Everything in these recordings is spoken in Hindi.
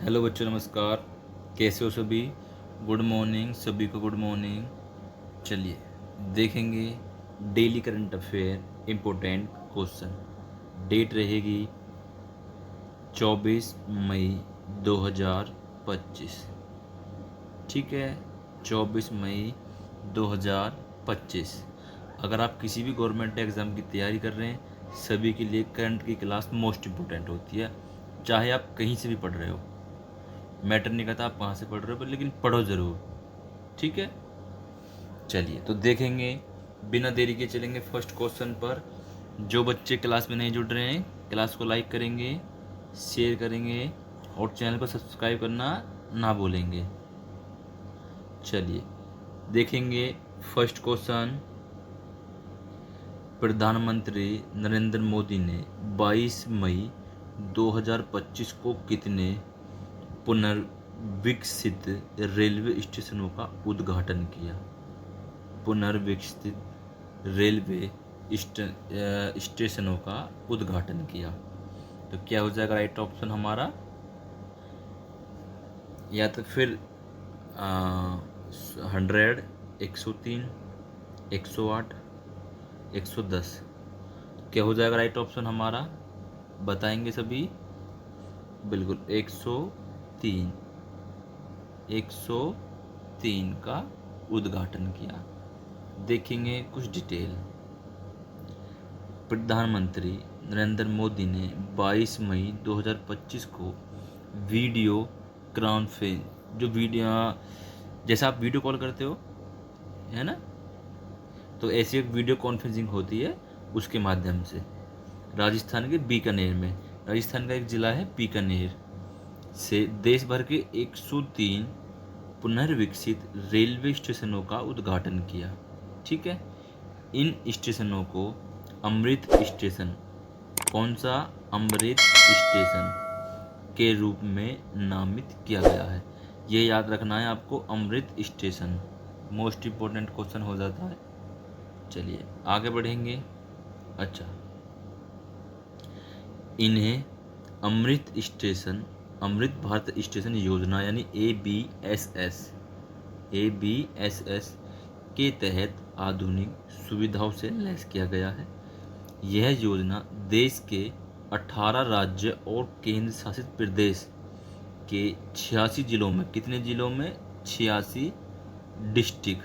हेलो बच्चों, नमस्कार। कैसे हो सभी? गुड मॉर्निंग, सभी को गुड मॉर्निंग। चलिए देखेंगे daily current affair important question. Date रहेगी 24 मई 2025। ठीक है, 24 मई 2025। अगर आप किसी भी गवर्नमेंट एग्ज़ाम की तैयारी कर रहे हैं, सभी के लिए करंट की क्लास मोस्ट इम्पोर्टेंट होती है। चाहे आप कहीं से भी पढ़ रहे हो, मैटर नहीं करता आप कहाँ से पढ़ रहे हो, पर लेकिन पढ़ो ज़रूर। ठीक है, चलिए तो देखेंगे, बिना देरी के चलेंगे फर्स्ट क्वेश्चन पर। जो बच्चे क्लास में नहीं जुड़ रहे हैं, क्लास को लाइक करेंगे, शेयर करेंगे और चैनल को सब्सक्राइब करना ना भूलेंगे। चलिए देखेंगे फर्स्ट क्वेश्चन। प्रधानमंत्री नरेंद्र मोदी ने 22 मई 2025 को कितने पुनर्विकसित रेलवे स्टेशनों का उद्घाटन किया? पुनर्विकसित रेलवे स्टेशनों का उद्घाटन किया। तो क्या हो जाएगा राइट ऑप्शन हमारा? या तो फिर 100, 103, 108, 110। क्या हो जाएगा राइट ऑप्शन हमारा? बताएंगे सभी। बिल्कुल 103, 103 का उद्घाटन किया। देखेंगे कुछ डिटेल। प्रधानमंत्री नरेंद्र मोदी ने 22 मई 2025 को वीडियो कॉन्फ्रेंस, जो वीडियो जैसा आप वीडियो कॉल करते हो, है ना, तो ऐसी एक वीडियो कॉन्फ्रेंसिंग होती है, उसके माध्यम से राजस्थान के बीकानेर में, राजस्थान का एक ज़िला है बीकानेर से, देश भर के 103 पुनर्विकसित रेलवे स्टेशनों का उद्घाटन किया। ठीक है, इन स्टेशनों को अमृत स्टेशन, कौन सा? अमृत स्टेशन के रूप में नामित किया गया है। ये याद रखना है आपको, अमृत स्टेशन मोस्ट इम्पोर्टेंट क्वेश्चन हो जाता है। चलिए आगे बढ़ेंगे। अच्छा, इन्हें अमृत स्टेशन, अमृत भारत स्टेशन योजना यानी ABSS के तहत आधुनिक सुविधाओं से लैस किया गया है। यह योजना देश के 18 राज्य और केंद्र शासित प्रदेश के 86 जिलों में, कितने जिलों में? 86 डिस्ट्रिक्ट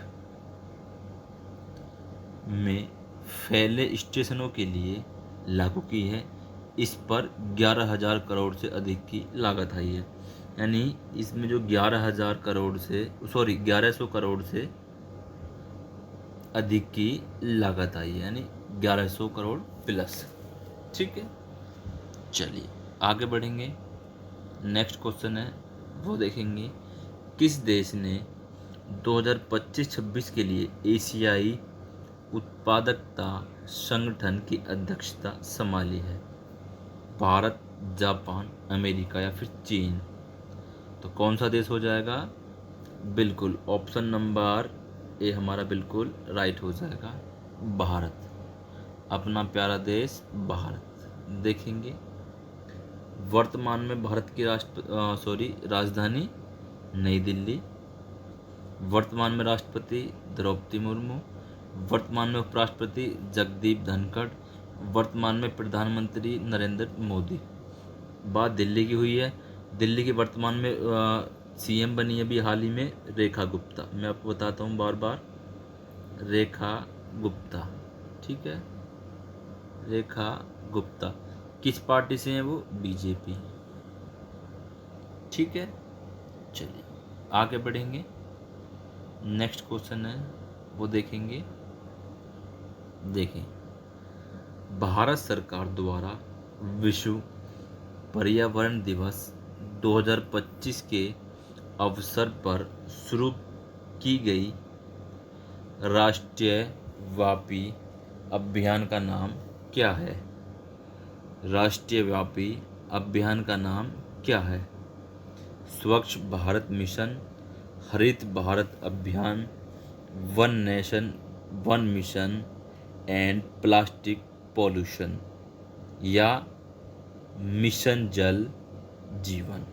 में फैले स्टेशनों के लिए लागू की है। इस पर 11,000 करोड़ से अधिक की लागत आई है। यानी इसमें जो 11,000 करोड़ से 1100 करोड़ से अधिक की लागत आई है, यानी 1100 करोड़ प्लस। ठीक है, चलिए आगे बढ़ेंगे। नेक्स्ट क्वेश्चन है, वो देखेंगे। किस देश ने 2025-26 के लिए एशियाई उत्पादकता संगठन की अध्यक्षता संभाली है? भारत, जापान, अमेरिका या फिर चीन? तो कौन सा देश हो जाएगा? बिल्कुल ऑप्शन नंबर ए हमारा बिल्कुल राइट हो जाएगा, भारत, अपना प्यारा देश भारत। देखेंगे वर्तमान में भारत की राजधानी नई दिल्ली। वर्तमान में राष्ट्रपति द्रौपदी मुर्मू। वर्तमान में उपराष्ट्रपति जगदीप धनखड़। वर्तमान में प्रधानमंत्री नरेंद्र मोदी। बात दिल्ली की हुई है। दिल्ली की वर्तमान में CM बनी है अभी हाल ही में रेखा गुप्ता। मैं आपको बताता हूँ बार बार, रेखा गुप्ता। ठीक है, रेखा गुप्ता किस पार्टी से हैं वो? BJP। ठीक है, चलिए आगे बढ़ेंगे। नेक्स्ट क्वेश्चन है, वो देखेंगे। देखें, भारत सरकार द्वारा विश्व पर्यावरण दिवस 2025 के अवसर पर शुरू की गई राष्ट्रव्यापी अभियान का नाम क्या है? राष्ट्रव्यापी अभियान का नाम क्या है? स्वच्छ भारत मिशन, हरित भारत अभियान, one nation one mission and plastic pollution, या मिशन जल जीवन?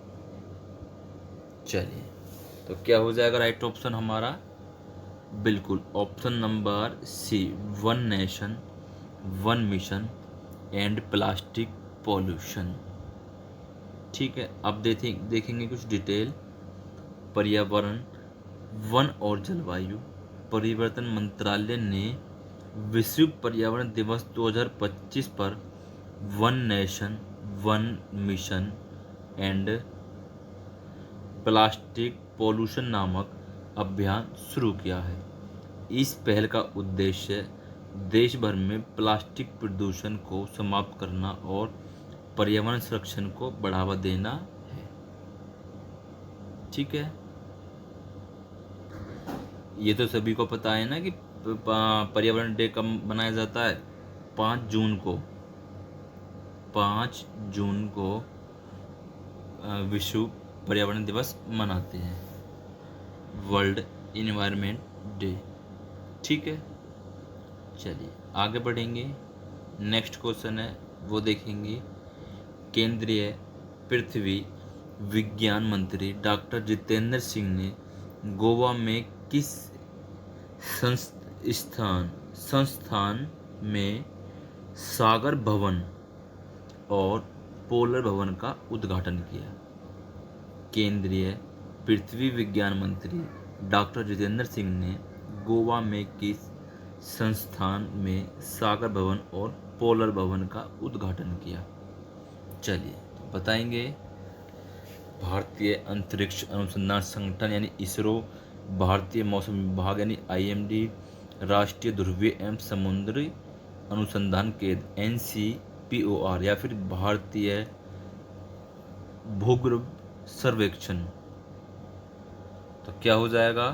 चलिए, तो क्या हो जाएगा राइट ऑप्शन हमारा? बिल्कुल option number C, one nation one mission and plastic pollution. ठीक है, अब देखेंगे कुछ डिटेल। पर्यावरण, वन और जलवायु परिवर्तन मंत्रालय ने विश्व पर्यावरण दिवस 2025 पर one nation one mission and plastic pollution नामक अभियान शुरू किया है। इस पहल का उद्देश्य देश भर में प्लास्टिक प्रदूषण को समाप्त करना और पर्यावरण संरक्षण को बढ़ावा देना है। ठीक है, ये तो सभी को पता है ना कि पर्यावरण डे कब मनाया जाता है? 5 जून को। 5 जून को विश्व पर्यावरण दिवस मनाते हैं, वर्ल्ड इन्वायरमेंट डे। ठीक है, चलिए आगे बढ़ेंगे। नेक्स्ट क्वेश्चन है वो देखेंगे। केंद्रीय पृथ्वी विज्ञान मंत्री डॉक्टर जितेंद्र सिंह ने गोवा में किस संस्थान में सागर भवन और पोलर भवन का उद्घाटन किया? केंद्रीय पृथ्वी विज्ञान मंत्री डॉक्टर जितेंद्र सिंह ने गोवा में किस संस्थान में सागर भवन और पोलर भवन का उद्घाटन किया? चलिए तो बताएंगे। भारतीय अंतरिक्ष अनुसंधान संगठन यानी इसरो, भारतीय मौसम विभाग यानी IMD, राष्ट्रीय ध्रुवीय एवं समुद्री अनुसंधान केंद्र NCPOR या फिर भारतीय भूगर्भ सर्वेक्षण। तो क्या हो जाएगा?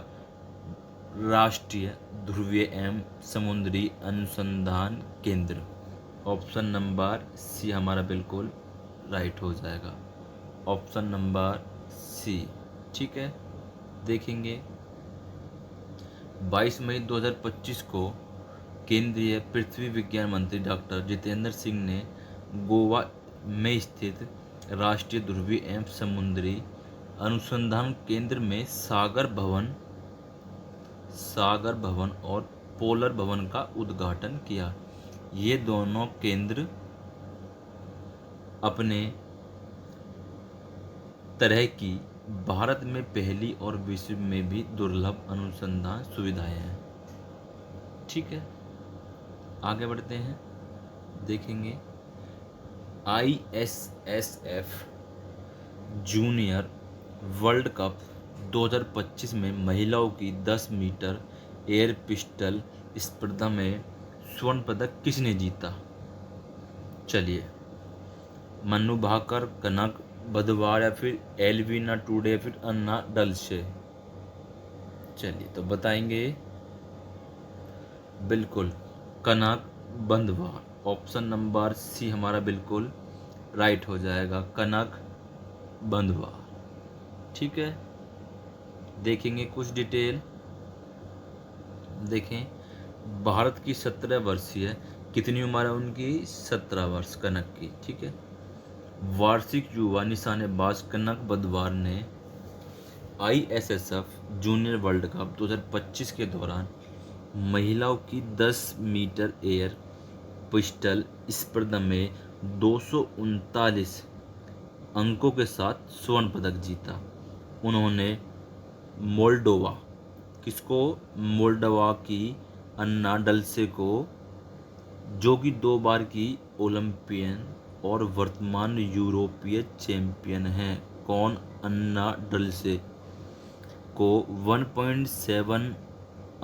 राष्ट्रीय ध्रुवीय एवं समुद्री अनुसंधान केंद्र। ऑप्शन नंबर सी हमारा बिल्कुल राइट हो जाएगा, ऑप्शन नंबर सी। ठीक है, देखेंगे 22 मई 2025 को केंद्रीय पृथ्वी विज्ञान मंत्री डॉक्टर जितेंद्र सिंह ने गोवा में स्थित राष्ट्रीय ध्रुवीय एवं समुद्री अनुसंधान केंद्र में सागर भवन और पोलर भवन का उद्घाटन किया। ये दोनों केंद्र अपने तरह की भारत में पहली और विश्व में भी दुर्लभ अनुसंधान सुविधाएं हैं। ठीक है, आगे बढ़ते हैं, देखेंगे। ISSF जूनियर वर्ल्ड कप 2025 में महिलाओं की 10 मीटर एयर पिस्टल स्पर्धा में स्वर्ण पदक किसने जीता? चलिए, मनु भाकर, कनक बदवार या फिर एल्विना टूडे या फिर अन्ना डलसे। चलिए तो बताएंगे। बिल्कुल कनक बंधवार, ऑप्शन नंबर सी हमारा बिल्कुल राइट हो जाएगा, कनक बंधवार। ठीक है, देखेंगे कुछ डिटेल। देखें, भारत की 17 वर्षीय, कितनी उम्र है उनकी? 17 वर्ष कनक की। ठीक है, वार्षिक युवा निशानेबाज कनक बदवार ने ISSF जूनियर वर्ल्ड कप 2025 के दौरान महिलाओं की 10 मीटर एयर पिस्टल स्पर्धा में 239 अंकों के साथ स्वर्ण पदक जीता। उन्होंने मोल्डोवा की अन्ना डलसे को, जो कि 2 बार की ओलंपियन और वर्तमान यूरोपीय चैंपियन हैं। कौन? अन्ना डलसे को 1.7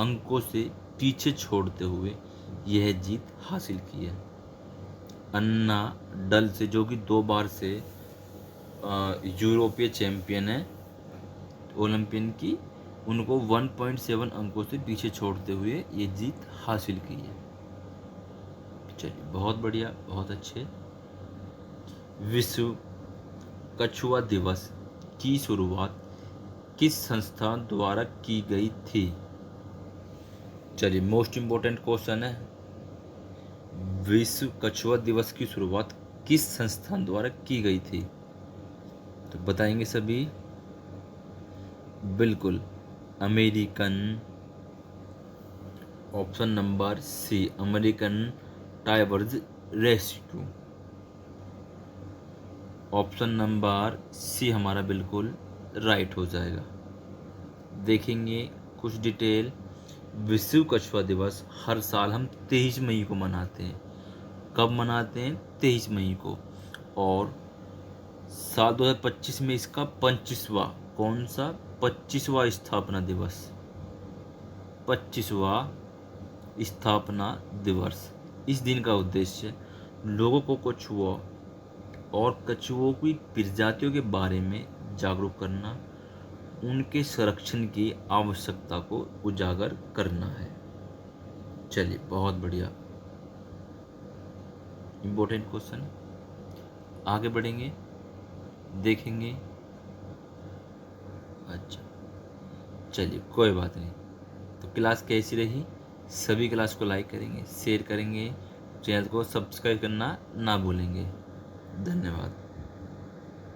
अंकों से पीछे छोड़ते हुए यह जीत हासिल की है। अन्ना डलसे जो कि 2 बार से यूरोपीय चैंपियन है ओलंपियन की, उनको 1.7 अंकों से पीछे छोड़ते हुए ये जीत हासिल की है। चलिए, बहुत बढ़िया, बहुत अच्छे। विश्व कछुआ दिवस की शुरुआत किस संस्था द्वारा की गई थी? चलिए, मोस्ट इम्पोर्टेंट क्वेश्चन है। विश्व कछुआ दिवस की शुरुआत किस संस्थान द्वारा की गई थी? तो बताएंगे सभी। बिल्कुल, American. Option number C, American टाइवर्स रेस्क्यू। ऑप्शन नंबर सी हमारा बिल्कुल राइट हो जाएगा। देखेंगे कुछ डिटेल। विश्व कछुआ दिवस हर साल हम 23 मई को मनाते हैं। कब मनाते हैं? 23 मई को। और साल 2025 में इसका 25वां, कौन सा? 25वां स्थापना दिवस। 25वां स्थापना दिवस। इस दिन का उद्देश्य लोगों को कछुआ और कछुओं की प्रजातियों के बारे में जागरूक करना, उनके संरक्षण की आवश्यकता को उजागर करना है। चलिए, बहुत बढ़िया, इम्पोर्टेंट क्वेश्चन। आगे बढ़ेंगे, देखेंगे। अच्छा, चलिए कोई बात नहीं। तो क्लास कैसी रही? सभी क्लास को लाइक करेंगे, शेयर करेंगे, चैनल को सब्सक्राइब करना ना भूलेंगे। धन्यवाद।